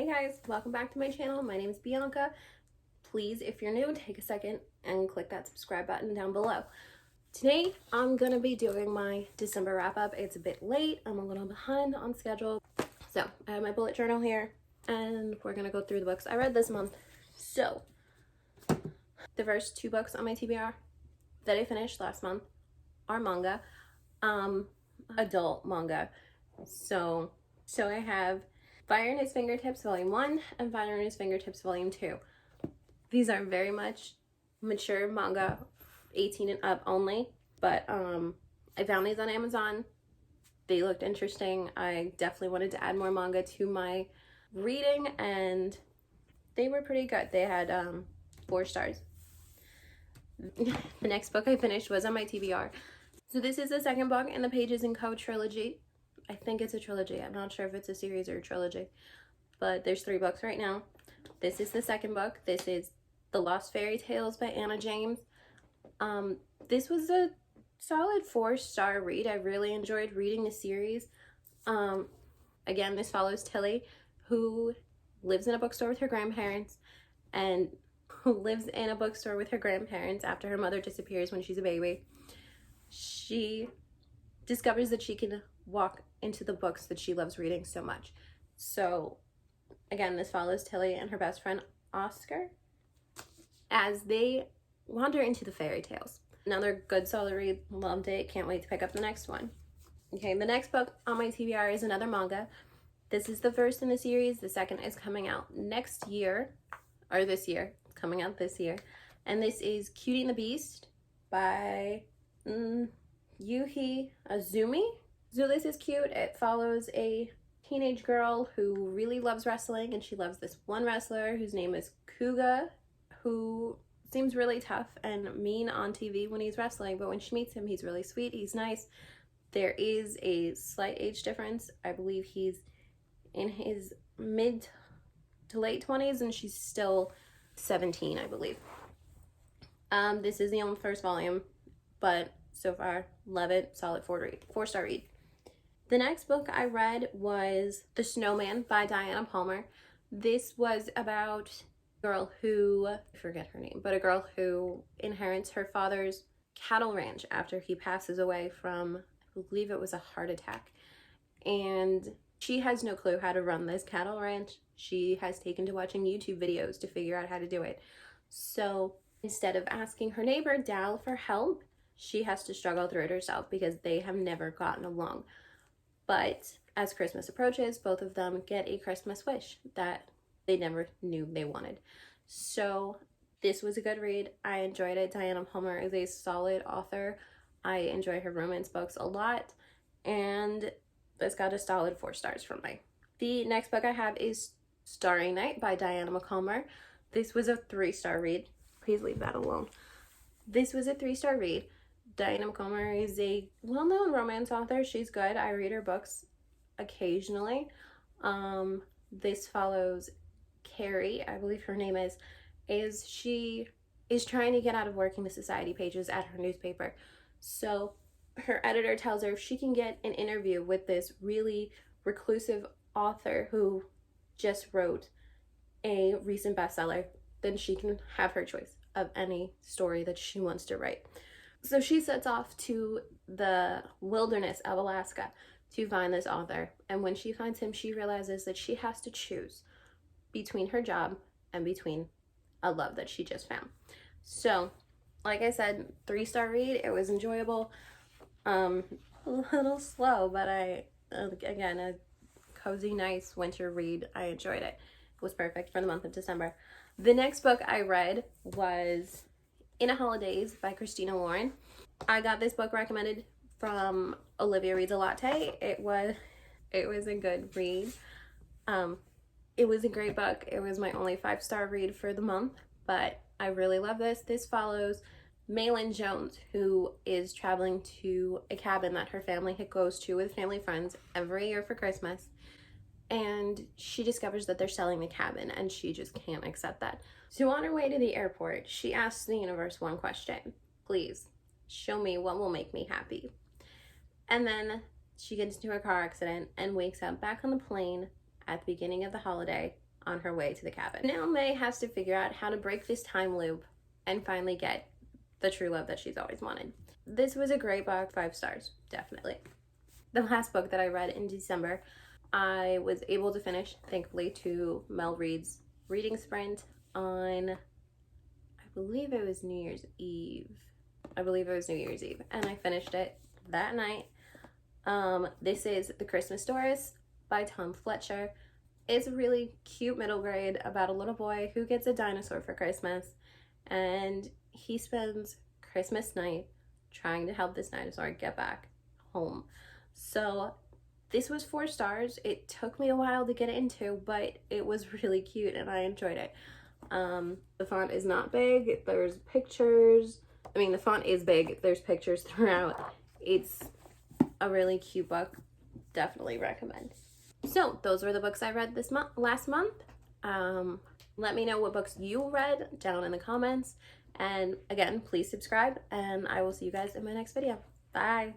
Hey guys, welcome back to my channel. My name is Bianca. Please, if you're new, take a second and click that subscribe button down below. Today, I'm gonna be doing my December wrap up. It's a bit late. I'm a little behind on schedule. So I have my bullet journal here and we're gonna go through the books I read this month. So the first two books on my TBR that I finished last month are manga, adult manga. So I have Fire in His Fingertips Volume 1 and Fire in His Fingertips Volume 2. These are very much mature manga, 18 and up only, but I found these on Amazon. They looked interesting. I definitely wanted to add more manga to my reading and they were pretty good. They had 4 stars. The next book I finished was on my TBR. So this is the second book in the Pages and Co trilogy. I think it's a trilogy. I'm not sure if it's a series or a trilogy, but there's 3 books right now. This is the second book. This is The Lost Fairy Tales by Anna James. This was a solid 4-star read. I really enjoyed reading the series. Again, this follows Tilly, who lives in a bookstore with her grandparents and who lives in a bookstore with her grandparents after her mother disappears when she's a baby. She discovers that she can walk into the books that she loves reading so much. So again, this follows Tilly and her best friend Oscar as they wander into the fairy tales. Another good solid read, loved it, can't wait to pick up the next one. Okay, the next book on my TBR is another manga. This is the first in the series. The second is coming out next year, or this year, it's coming out this year. And this is Cutie and the Beast by Yuhi Azumi. So this is cute. It follows a teenage girl who really loves wrestling, and she loves this one wrestler whose name is Kuga, who seems really tough and mean on TV when he's wrestling, but when she meets him, he's really sweet, he's nice. There is a slight age difference. I believe he's in his mid to late 20s and she's still 17, I believe. This is the only first volume, but so far, love it. Solid 4-star read. The next book I read was The Snowman by Diana Palmer. This was about a girl who, I forget her name, but a girl who inherits her father's cattle ranch after he passes away from, I believe it was a heart attack. And she has no clue how to run this cattle ranch. She has taken to watching YouTube videos to figure out how to do it. So instead of asking her neighbor Dal for help, she has to struggle through it herself because they have never gotten along. But as Christmas approaches, both of them get a Christmas wish that they never knew they wanted. So this was a good read. I enjoyed it. Diana Palmer is a solid author. I enjoy her romance books a lot. And this got a solid 4 stars from me. The next book I have is Starry Night by Diana McCalmer. This was a 3-star read. Please leave that alone. This was a 3-star read. Diana McCalmer is a well-known romance author. She's good. I read her books occasionally. This follows Carrie, I believe her name is she is trying to get out of working the society pages at her newspaper. So her editor tells her if she can get an interview with this really reclusive author who just wrote a recent bestseller, then she can have her choice of any story that she wants to write. So she sets off to the wilderness of Alaska to find this author. And when she finds him, she realizes that she has to choose between her job and between a love that she just found. So, like I said, 3-star read. It was enjoyable. A little slow, but again, a cozy, nice winter read. I enjoyed it. It was perfect for the month of December. The next book I read was In a Holidays by Christina Lauren. I got this book recommended from Olivia Reads a Latte. It was a good read. It was a great book. It was my only 5-star read for the month, but I really love this. This follows Malin Jones, who is traveling to a cabin that her family goes to with family friends every year for Christmas. And she discovers that they're selling the cabin and she just can't accept that. So on her way to the airport, she asks the universe one question. Please, show me what will make me happy. And then she gets into a car accident and wakes up back on the plane at the beginning of the holiday on her way to the cabin. Now May has to figure out how to break this time loop and finally get the true love that she's always wanted. This was a great book, 5 stars, definitely. The last book that I read in December, I was able to finish, thankfully, to Mel Reed's reading sprint on, I believe it was New Year's Eve. And I finished it that night. This is The Christmas Stories by Tom Fletcher. It's a really cute middle grade about a little boy who gets a dinosaur for Christmas, and he spends Christmas night trying to help this dinosaur get back home. So this was 4 stars. It took me a while to get into, but it was really cute and I enjoyed it. The font is not big. There's pictures. I mean, the font is big. There's pictures throughout. It's a really cute book. Definitely recommend. So those were the books I read this last month. Let me know what books you read down in the comments. And again, please subscribe, and I will see you guys in my next video. Bye.